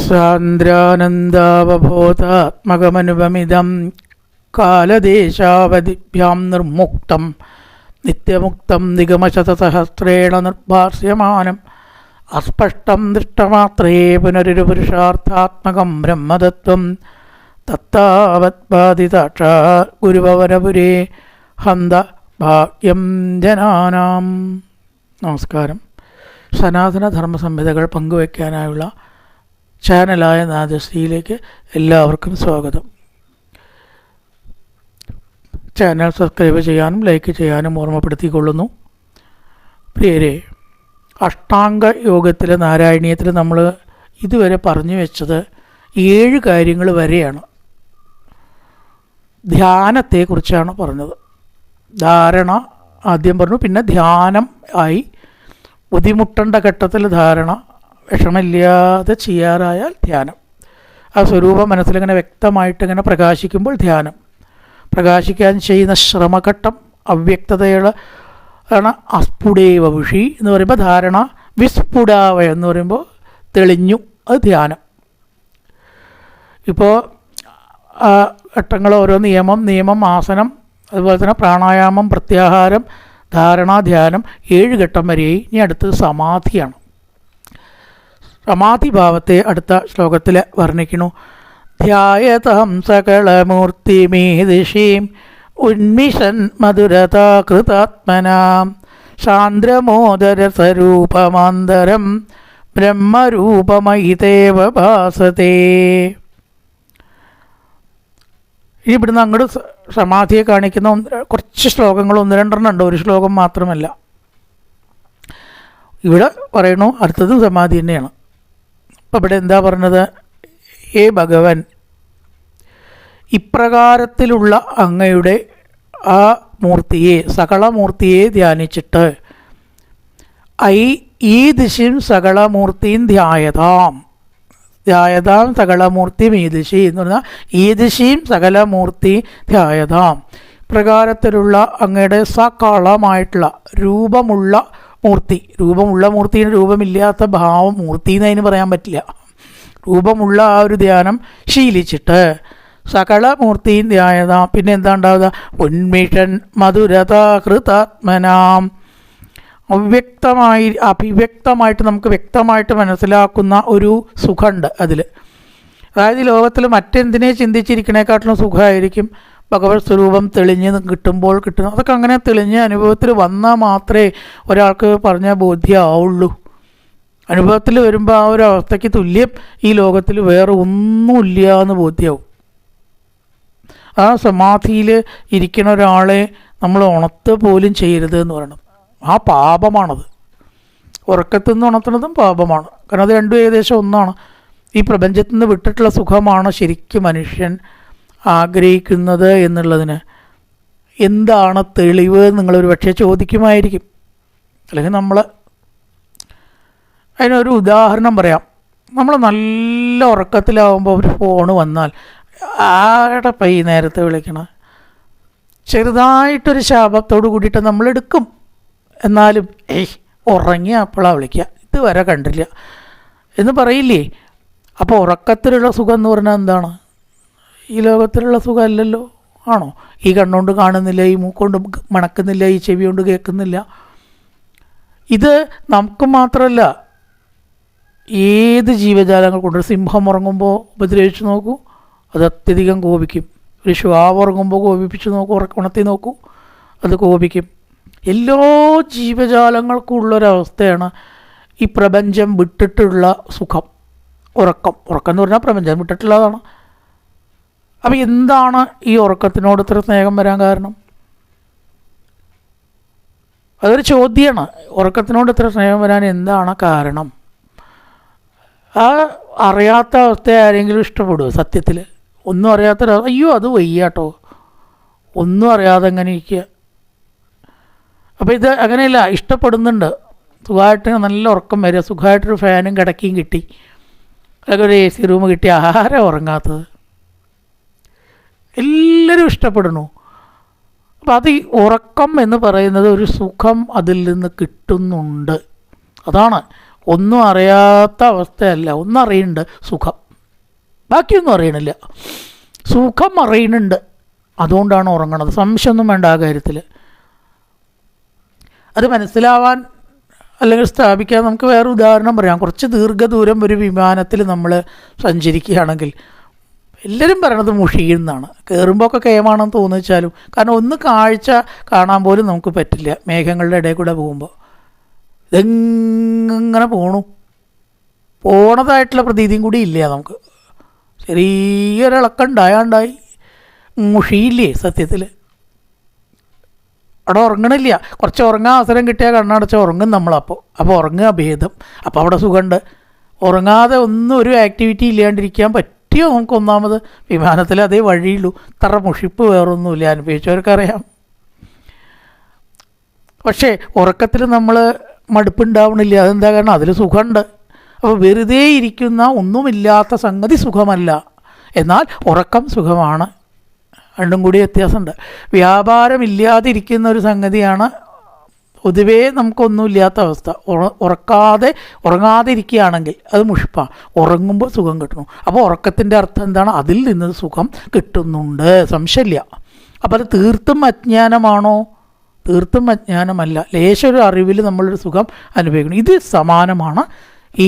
സാന്ദ്രാനന്ദാവബോധാത്മകമനുപമിദം കാലദേശാവധിഭ്യാം നിർമുക്തം നിത്യമുക്തം നിഗമശതസഹസ്രേണ നിർഭാസ്യമാനം അസ്പഷ്ടം ദൃഷ്ടമാത്രേ പുനരൊരുപുരുഷാർത്ഥാത്മകം ബ്രഹ്മതത്വം തത്താവത്പാദിതാക്ഷാ ഗുരുഭവനപുരേ ഹന്ത ഭാഗ്യം ജനാനാം. നമസ്കാരം. സനാതന ധർമ്മസംഹിതകൾ പങ്കുവയ്ക്കാനായുള്ള ചാനലായ നാദശ്രീയിലേക്ക് എല്ലാവർക്കും സ്വാഗതം. ചാനൽ സബ്സ്ക്രൈബ് ചെയ്യാനും ലൈക്ക് ചെയ്യാനും ഓർമ്മപ്പെടുത്തിക്കൊള്ളുന്നു. പ്രിയരെ, അഷ്ടാംഗ യോഗത്തിലെ നാരായണീയത്തിൽ നമ്മൾ ഇതുവരെ പറഞ്ഞു വെച്ചത് 7 കാര്യങ്ങൾ വരെയാണ്. ധ്യാനത്തെക്കുറിച്ചാണ് പറഞ്ഞത്. ധാരണ ആദ്യം പറഞ്ഞു, പിന്നെ ധ്യാനം ആയി. ബുദ്ധിമുട്ടേണ്ട ഘട്ടത്തിൽ ധാരണ, വിഷമില്ലാതെ ചെയ്യാറായാൽ ധ്യാനം. ആ സ്വരൂപം മനസ്സിലിങ്ങനെ വ്യക്തമായിട്ടിങ്ങനെ പ്രകാശിക്കുമ്പോൾ ധ്യാനം. പ്രകാശിക്കാൻ ചെയ്യുന്ന ശ്രമഘട്ടം അവ്യക്തതയുടെ ആണ് അസ്ഫുടേവ വിഷി എന്ന് പറയുമ്പോൾ ധാരണ. വിസ്ഫുടാവ എന്ന് പറയുമ്പോൾ തെളിഞ്ഞു, അത് ധ്യാനം. ഇപ്പോൾ ഘട്ടങ്ങൾ ഓരോ നിയമം ആസനം, അതുപോലെ തന്നെ പ്രാണായാമം, പ്രത്യാഹാരം, ധാരണ, ധ്യാനം, 7 ഘട്ടം വരെയായി. ഇനി അടുത്തത് സമാധിയാണ്. സമാധി ഭാവത്തെ അടുത്ത ശ്ലോകത്തിൽ വർണ്ണിക്കുന്നു. ധ്യായതം സകളമൂർത്തിമീദിശീം ഉന്മിഷൻ മധുരതാകൃതാത്മനാം സാന്ദ്രമോദരസ്വരൂപമാന്തരം ബ്രഹ്മരൂപമയിതേവ ഭാസതേ. ഇനി ഇവിടുന്ന് അങ്ങോട്ട് സമാധിയെ കാണിക്കുന്ന കുറച്ച് ശ്ലോകങ്ങൾ 1-2 ഉണ്ട്, ഒരു ശ്ലോകം മാത്രമല്ല. ഇവിടെ പറയണു അടുത്തത് സമാധി തന്നെയാണ്. അപ്പം ഇവിടെ എന്താ പറഞ്ഞത്? ഹേ ഭഗവൻ, ഇപ്രകാരത്തിലുള്ള അങ്ങയുടെ ആ മൂർത്തിയെ, സകളമൂർത്തിയെ ധ്യാനിച്ചിട്ട് ഈ ദിശയും സകളമൂർത്തിയും ധ്യായതാം സകളമൂർത്തി മീദിശി എന്ന് പറഞ്ഞാൽ ഈദിശിയും സകലമൂർത്തി ധ്യായതാം. പ്രകാരത്തിലുള്ള അങ്ങയുടെ സകളമായിട്ടുള്ള രൂപമുള്ള മൂർത്തിന് രൂപമില്ലാത്ത ഭാവം മൂർത്തി എന്നതിന് പറയാൻ പറ്റില്ല. രൂപമുള്ള ആ ഒരു ധ്യാനം ശീലിച്ചിട്ട് സകളമൂർത്തിയും ധ്യായതാം. പിന്നെ എന്താ ഉണ്ടാവുക? ഉന്മിഷൻ മധുരതാകൃതാത്മനാം. അഭിവ്യക്തമായിട്ട് നമുക്ക് വ്യക്തമായിട്ട് മനസ്സിലാക്കുന്ന ഒരു സുഖമുണ്ട് അതിൽ. അതായത് ഈ ലോകത്തിൽ മറ്റെന്തിനെ ചിന്തിച്ചിരിക്കണേക്കാട്ടിലും സുഖമായിരിക്കും ഭഗവത് സ്വരൂപം തെളിഞ്ഞ് കിട്ടുമ്പോൾ കിട്ടുന്നത്. അതൊക്കെ അങ്ങനെ തെളിഞ്ഞ് അനുഭവത്തിൽ വന്നാൽ മാത്രമേ ഒരാൾക്ക് പറഞ്ഞ ബോധ്യമാവുള്ളൂ. അനുഭവത്തിൽ വരുമ്പോൾ ആ ഒരു അവസ്ഥയ്ക്ക് തുല്യം ഈ ലോകത്തിൽ വേറെ ഒന്നുമില്ല എന്ന് ബോധ്യമാവും. ആ സമാധിയിൽ ഇരിക്കുന്ന ഒരാളെ നമ്മൾ ഉണർത്ത് പോലും ചെയ്യരുത് എന്ന് പറയണം. ആ പാപമാണത്. ഉറക്കത്തിൽ നിന്ന് ഉണർത്തുന്നതും പാപമാണ്. കാരണം അത് രണ്ടും ഏകദേശം ഒന്നാണ്. ഈ പ്രപഞ്ചത്തിൽ നിന്ന് വിട്ടിട്ടുള്ള സുഖമാണ് ശരിക്കും മനുഷ്യൻ ആഗ്രഹിക്കുന്നത് എന്നുള്ളതിന് എന്താണ് തെളിവ് നിങ്ങളൊരു പക്ഷേ ചോദിക്കുമായിരിക്കും. അല്ലെങ്കിൽ നമ്മൾ അതിനൊരു ഉദാഹരണം പറയാം. നമ്മൾ നല്ല ഉറക്കത്തിലാവുമ്പോൾ ഒരു ഫോണ് വന്നാൽ ആരുടെ പൈ നേരത്തെ വിളിക്കണം, ചെറുതായിട്ടൊരു ശാപത്തോട് കൂടിയിട്ട് നമ്മൾ എടുക്കും. എന്നാലും ഉറങ്ങിയ അപ്പോഴാണ് വിളിക്കുക, ഇതുവരെ കണ്ടില്ല എന്ന് പറയില്ലേ? അപ്പോൾ ഉറക്കത്തിലുള്ള സുഖം എന്ന് പറഞ്ഞാൽ എന്താണ്? ഈ ലോകത്തിലുള്ള സുഖം അല്ലല്ലോ. ആണോ? ഈ കണ്ണുകൊണ്ട് കാണുന്നില്ല, ഈ മൂക്കൊണ്ട് മണക്കുന്നില്ല, ഈ ചെവി കൊണ്ട് കേൾക്കുന്നില്ല. ഇത് നമുക്ക് മാത്രമല്ല, ഏത് ജീവജാലങ്ങൾ കൊണ്ട്. സിംഹം ഉറങ്ങുമ്പോൾ ഉപദ്രവിച്ച് നോക്കൂ, അത് അത്യധികം കോപിക്കും. ഒരു ശ്വാവ് ഉറങ്ങുമ്പോൾ കോപിപ്പിച്ച് നോക്കൂ, ഉണർത്തി നോക്കൂ, അത് കോപിക്കും. എല്ലാ ജീവജാലങ്ങൾക്കും ഉള്ളൊരവസ്ഥയാണ് ഈ പ്രപഞ്ചം വിട്ടിട്ടുള്ള സുഖം. ഉറക്കം എന്ന് പറഞ്ഞാൽ പ്രപഞ്ചം വിട്ടിട്ടുള്ളതാണ്. അപ്പം എന്താണ് ഈ ഉറക്കത്തിനോട് ഇത്ര സ്നേഹം വരാൻ കാരണം? അതൊരു ചോദ്യമാണ്. ഉറക്കത്തിനോട് ഇത്ര സ്നേഹം വരാൻ എന്താണ് കാരണം? ആ അറിയാത്ത അവസ്ഥ ആരെങ്കിലും ഇഷ്ടപ്പെടുമോ? സത്യത്തിൽ ഒന്നും അറിയാത്ത അയ്യോ അത് വയ്യാട്ടോ, ഒന്നും അറിയാതെ എങ്ങനെ ഇരിക്കുക. അപ്പോൾ ഇത് അങ്ങനെയല്ല, ഇഷ്ടപ്പെടുന്നുണ്ട്. സുഖമായിട്ട് നല്ല ഉറക്കം വരിക, സുഖമായിട്ടൊരു ഫാനും കിടക്കയും കിട്ടി, അല്ലെങ്കിൽ ഒരു AC റൂം കിട്ടി. ആരാ ഉറങ്ങാത്തത്? എല്ലാവരും ഇഷ്ടപ്പെടുന്നു. അപ്പോൾ അത് ഈ ഉറക്കം എന്ന് പറയുന്നത് ഒരു സുഖം അതിൽ നിന്ന് കിട്ടുന്നുണ്ട്. അതാണ് ഒന്നും അറിയാത്ത അവസ്ഥയല്ല. ഒന്നും അറിയുന്നുണ്ട്, സുഖം. ബാക്കിയൊന്നും അറിയണില്ല, സുഖം അറിയുന്നുണ്ട്. അതുകൊണ്ടാണ് ഉറങ്ങണത്. സംശയമൊന്നും വേണ്ട ആ കാര്യത്തിൽ. അത് മനസ്സിലാവാൻ അല്ലെങ്കിൽ സ്ഥാപിക്കാൻ നമുക്ക് വേറെ ഉദാഹരണം പറയാം. കുറച്ച് ദീർഘദൂരം ഒരു വിമാനത്തിൽ നമ്മൾ സഞ്ചരിക്കുകയാണെങ്കിൽ എല്ലാവരും പറയണത് മുഷിയെന്നാണ്. കയറുമ്പോൾ ഒക്കെ കേമാണെന്ന് തോന്നിച്ചാലും, കാരണം ഒന്ന് കാഴ്ച കാണാൻ പോലും നമുക്ക് പറ്റില്ല മേഘങ്ങളുടെ ഇടയിൽ കൂടെ പോകുമ്പോൾ. ഇതെങ്ങനെ പോണതായിട്ടുള്ള പ്രതീതിയും കൂടി ഇല്ല നമുക്ക്. ചെറിയൊരിളക്കം ഉണ്ടായി മുഷിയില്ലേ സത്യത്തിൽ. അവിടെ ഉറങ്ങണില്ല. കുറച്ച് ഉറങ്ങാൻ അവസരം കിട്ടിയാൽ കണ്ണടച്ച് ഉറങ്ങും നമ്മളപ്പോൾ. അപ്പോൾ ഉറങ്ങുക ഭേദം. അപ്പോൾ അവിടെ സുഖമുണ്ട്. ഉറങ്ങാതെ ഒന്നും ഒരു ആക്ടിവിറ്റി ഇല്ലാണ്ടിരിക്കാൻ പറ്റിയോ നമുക്ക്? ഒന്നാമത് വിമാനത്തിൽ അതേ വഴിയുള്ളൂ. ഇത്ര മുഷിപ്പ് വേറൊന്നുമില്ല, അനുഭവിച്ചവർക്കറിയാം. പക്ഷേ ഉറക്കത്തിൽ നമ്മൾ മടുപ്പുണ്ടാവണില്ല. അതെന്താ കാരണം? അതിൽ സുഖമുണ്ട്. അപ്പോൾ വെറുതെ ഇരിക്കുന്ന ഒന്നുമില്ലാത്ത സംഗതി സുഖമല്ല, എന്നാൽ ഉറക്കം സുഖമാണ്. രണ്ടും കൂടി വ്യത്യാസമുണ്ട്. വ്യാപാരമില്ലാതിരിക്കുന്ന ഒരു സംഗതിയാണ് പൊതുവേ നമുക്കൊന്നുമില്ലാത്ത അവസ്ഥ. ഉറങ്ങാതെ ഇരിക്കുകയാണെങ്കിൽ അത് മുഷിപ്പാണ്. ഉറങ്ങുമ്പോൾ സുഖം കിട്ടണം. അപ്പോൾ ഉറക്കത്തിൻ്റെ അർത്ഥം എന്താണ്? അതിൽ നിന്ന് സുഖം കിട്ടുന്നുണ്ട്, സംശയമില്ല. അപ്പോൾ അത് തീർത്തും അജ്ഞാനമാണോ? തീർത്തും അജ്ഞാനമല്ല. ലേശൊരു അറിവിൽ നമ്മളൊരു സുഖം അനുഭവിക്കണം. ഇത് സമാനമാണ്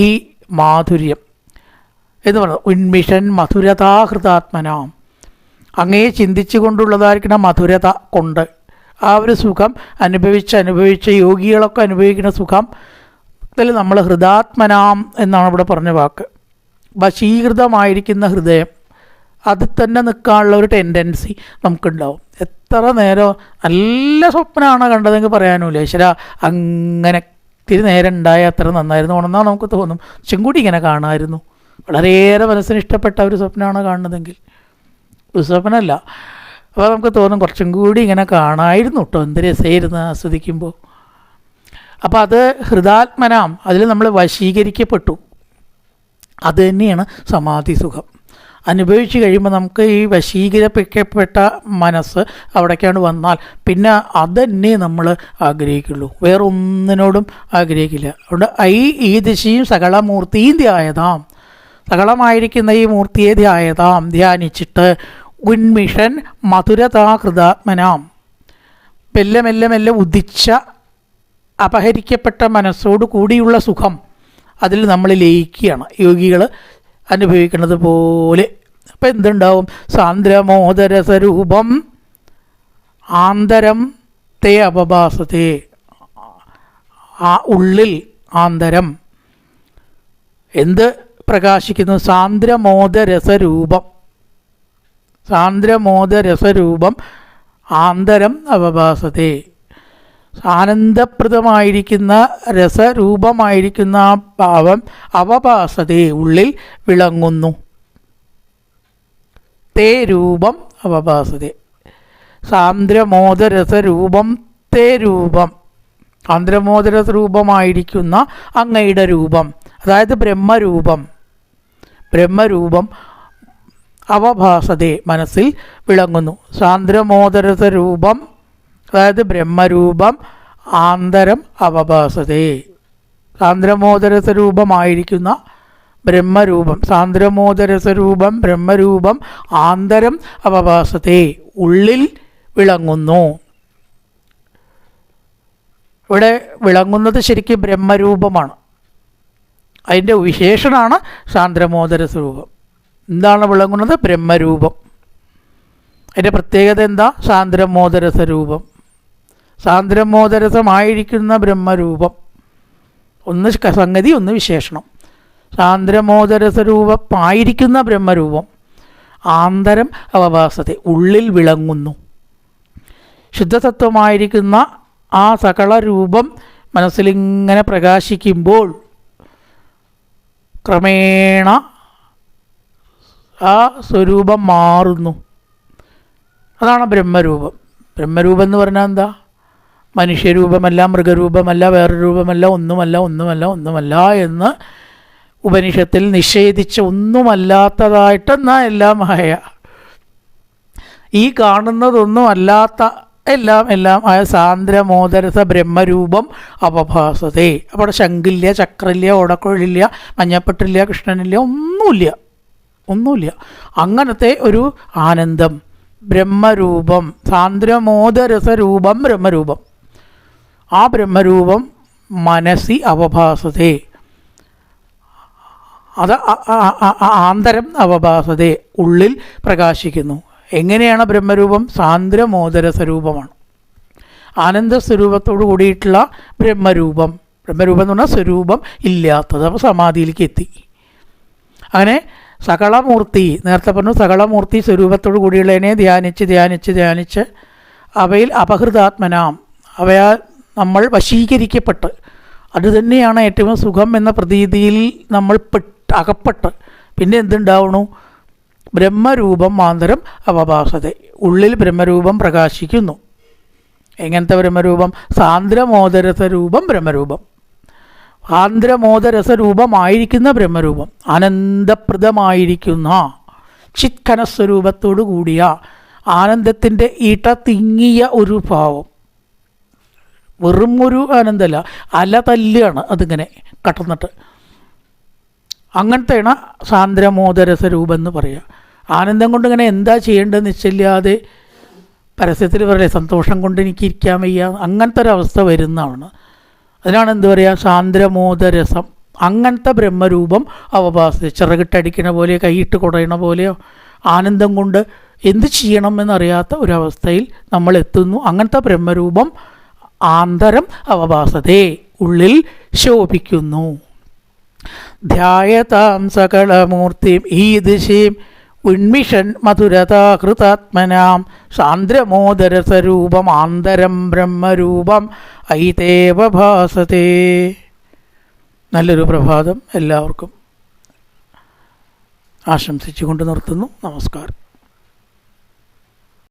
ഈ മാധുര്യം എന്ന് പറയുന്നത്. ഉന്മിഷൻ മധുരതാഹൃതാത്മനാം, അങ്ങേ ചിന്തിച്ചു കൊണ്ടുള്ളതായിരിക്കണം മധുരത കൊണ്ട്. ആ ഒരു സുഖം അനുഭവിച്ച യോഗികളൊക്കെ അനുഭവിക്കുന്ന സുഖം ഇതിൽ നമ്മൾ ഹൃദാത്മനാം എന്നാണ് ഇവിടെ പറഞ്ഞ വാക്ക്. വശീകൃതമായിരിക്കുന്ന ഹൃദയം, അതിൽ തന്നെ നിൽക്കാനുള്ള ഒരു ടെൻഡൻസി നമുക്കുണ്ടാവും. എത്ര നേരം നല്ല സ്വപ്നമാണ് കണ്ടതെങ്കിൽ പറയാനുമില്ല. ഈശ്വര അങ്ങനെ ഇത്തിരി നേരം ഉണ്ടായ അത്ര നന്നായിരുന്നു ഉണർന്നാൽ നമുക്ക് തോന്നും ചെങ്കൂടി ഇങ്ങനെ കാണാമായിരുന്നു. വളരെയേറെ മനസ്സിന് ഇഷ്ടപ്പെട്ട ഒരു സ്വപ്നമാണ് കാണുന്നതെങ്കിൽ, സ്വപ്നമല്ല. അപ്പോൾ നമുക്ക് തോന്നും കുറച്ചും കൂടി ഇങ്ങനെ കാണാമായിരുന്നു കേട്ടോ, എന്ത് രസമായിരുന്നു ആസ്വദിക്കുമ്പോൾ. അപ്പോൾ അത് ഹൃദാത്മനാം, അതിൽ നമ്മൾ വശീകരിക്കപ്പെട്ടു. അത് തന്നെയാണ് സമാധി സുഖം. അനുഭവിച്ച് കഴിയുമ്പോൾ നമുക്ക് ഈ വശീകരിക്കപ്പെട്ട മനസ്സ് അവിടേക്കാണ് വന്നാൽ പിന്നെ അതന്നെ നമ്മൾ ആഗ്രഹിക്കുള്ളൂ, വേറൊന്നിനോടും ആഗ്രഹിക്കില്ല. അതുകൊണ്ട് ഈ ദിശയും സകളമൂർത്തിയും ധ്യായതാം, സകളമായിരിക്കുന്ന ഈ മൂർത്തിയെ ധ്യാനിച്ചിട്ട് ഉന്മിഷൻ മധുരതാഹൃതാത്മനാം, മെല്ലെ മെല്ലെ മെല്ലെ ഉദിച്ച അപഹരിക്കപ്പെട്ട മനസ്സോട് കൂടിയുള്ള സുഖം അതിൽ നമ്മൾ ലയിക്കുകയാണ് യോഗികൾ അനുഭവിക്കുന്നത് പോലെ. അപ്പം എന്തുണ്ടാവും? സാന്ദ്രമോദരസരൂപം ആന്തരം തേ അപഭാസത്തെ, ആ ഉള്ളിൽ ആന്തരം എന്ത് പ്രകാശിക്കുന്നു? സാന്ദ്രമോദരസരൂപം, സാന്ദ്രമോദരസരൂപം ആന്തരം അവഭാസത്തെ, ആനന്ദപ്രദമായിരിക്കുന്ന രസരൂപമായിരിക്കുന്ന ആ ഭാവം അവഭാസത്തെ ഉള്ളിൽ വിളങ്ങുന്നു. തേ രൂപം അവഭാസത്തെ, സാന്ദ്രമോദരസരൂപം തേ രൂപം, ആന്ദ്രമോദരസരൂപമായിരിക്കുന്ന അങ്ങയുടെ രൂപം, അതായത് ബ്രഹ്മരൂപം അവഭാസത്തെ മനസ്സിൽ വിളങ്ങുന്നു. സാന്ദ്രമോദരസരൂപം അതായത് ബ്രഹ്മരൂപം ആന്തരം അവഭാസത്തെ, സാന്ദ്രമോദരസരൂപമായിരിക്കുന്ന ബ്രഹ്മരൂപം, സാന്ദ്രമോദരസരൂപം ബ്രഹ്മരൂപം ആന്തരം അവഭാസത്തെ ഉള്ളിൽ വിളങ്ങുന്നു. ഇവിടെ വിളങ്ങുന്നത് ശരിക്കും ബ്രഹ്മരൂപമാണ്. അതിൻ്റെ വിശേഷണമാണ് സാന്ദ്രമോദരസ്വരൂപം. എന്താണ് വിളങ്ങുന്നത്? ബ്രഹ്മരൂപം. അതിൻ്റെ പ്രത്യേകത എന്താ? സാന്ദ്രമോദരസ്വരൂപം, സാന്ദ്രമോദരസമായിരിക്കുന്ന ബ്രഹ്മരൂപം. ഒന്ന് സംഗതി, ഒന്ന് വിശേഷണം. സാന്ദ്രമോദരസ്വരൂപമായിരിക്കുന്ന ബ്രഹ്മരൂപം ആന്തരം അവഭാസത്തെ ഉള്ളിൽ വിളങ്ങുന്നു. ശുദ്ധതത്വമായിരിക്കുന്ന ആ സകല രൂപം മനസ്സിലിങ്ങനെ പ്രകാശിക്കുമ്പോൾ ക്രമേണ ആ സ്വരൂപം മാറുന്നു. അതാണ് ബ്രഹ്മരൂപം. ബ്രഹ്മരൂപം എന്ന് പറഞ്ഞാൽ എന്താ? മനുഷ്യരൂപമല്ല, മൃഗരൂപമല്ല, വേറൊരു രൂപമല്ല, ഒന്നുമല്ല എന്ന് ഉപനിഷത്തിൽ നിഷേധിച്ച ഒന്നുമല്ലാത്തതായിട്ടെന്നാ എല്ലാം മായ. ഈ കാണുന്നതൊന്നും അല്ലാത്ത എല്ലാം ആയ സാന്ദ്രമോദരസ ബ്രഹ്മരൂപം അവഭാസതേ. അപ്പോൾ അവിടെ ശംഖില്ല, ചക്രമില്ല, ഓടക്കുഴലില്ല, മഞ്ഞപ്പെട്ടില്ല, കൃഷ്ണനില്ല, ഒന്നുമില്ല. അങ്ങനത്തെ ഒരു ആനന്ദം ബ്രഹ്മരൂപം, സാന്ദ്രമോദരസരൂപം ബ്രഹ്മരൂപം. ആ ബ്രഹ്മരൂപം മനസ്സി അവഭാസതേ, അത് ആന്തരം അവഭാസതേ, ഉള്ളിൽ പ്രകാശിക്കുന്നു. എങ്ങനെയാണ് ബ്രഹ്മരൂപം? സാന്ദ്രമോദരസ്വരൂപമാണ്, ആനന്ദസ്വരൂപത്തോടു കൂടിയിട്ടുള്ള ബ്രഹ്മരൂപം. ബ്രഹ്മരൂപം എന്ന് പറഞ്ഞാൽ സ്വരൂപം ഇല്ലാത്തത്. അപ്പോൾ സമാധിയിലേക്ക് എത്തി. അങ്ങനെ സകളമൂർത്തി, നേരത്തെ പറഞ്ഞു, സകളമൂർത്തി സ്വരൂപത്തോടു കൂടിയുള്ളതിനെ ധ്യാനിച്ച് അവയിൽ അപഹൃതാത്മനാം, അവയാൽ നമ്മൾ വശീകരിക്കപ്പെട്ട്, അതുതന്നെയാണ് ഏറ്റവും സുഖം എന്ന പ്രതീതിയിൽ നമ്മൾ അകപ്പെട്ട് പിന്നെ എന്തുണ്ടാവണു? ബ്രഹ്മരൂപം മാന്തരം അവഭാസത, ഉള്ളിൽ ബ്രഹ്മരൂപം പ്രകാശിക്കുന്നു. എങ്ങനത്തെ ബ്രഹ്മരൂപം? സാന്ദ്രമോദരസരൂപം ബ്രഹ്മരൂപം, സാന്ദ്രമോദരസരൂപമായിരിക്കുന്ന ബ്രഹ്മരൂപം, ആനന്ദപ്രദമായിരിക്കുന്ന ചിത്കനസ്വരൂപത്തോടു കൂടിയ ആനന്ദത്തിൻ്റെ ഈട്ട തിങ്ങിയ ഒരു ഭാവം. വെറും ഒരു ആനന്ദമല്ല, അല തല്ലാണ് അതിങ്ങനെ കടന്നിട്ട്. അങ്ങനത്തെയാണ് സാന്ദ്രമോദരസരൂപം എന്ന് പറയുക. ആനന്ദം കൊണ്ട് ഇങ്ങനെ എന്താ ചെയ്യേണ്ടതെന്ന് നിശ്ചയില്ലാതെ പരസ്യത്തിൽ പറയേ സന്തോഷം കൊണ്ട് എനിക്ക് ഇരിക്കാൻ വയ്യ, അങ്ങനത്തെ ഒരവസ്ഥ വരുന്നതാണ്. അതിനാണ് എന്ത് പറയുക? സാന്ദ്രമോദരസം. അങ്ങനത്തെ ബ്രഹ്മരൂപം അവഭാസത, ചിറകിട്ടടിക്കണ പോലെ, കൈയിട്ട് കുടയണ പോലെയോ ആനന്ദം കൊണ്ട് എന്ത് ചെയ്യണമെന്നറിയാത്ത ഒരവസ്ഥയിൽ നമ്മൾ എത്തുന്നു. അങ്ങനത്തെ ബ്രഹ്മരൂപം ആന്തരം അവഭാസതേ, ഉള്ളിൽ ശോഭിക്കുന്നു. ധ്യായതാം സകളമൂർത്തിം ഈദൃശീം ഉന്മിഷൻ മധുരതാകൃതാത്മനാം സാന്ദ്രമോദരസരൂപം ആന്തരം ബ്രഹ്മരൂപം ഐതേവ ഭാസതേ. നല്ലൊരു പ്രഭാതം എല്ലാവർക്കും ആശംസിച്ചുകൊണ്ട് നിർത്തുന്നു. നമസ്കാരം.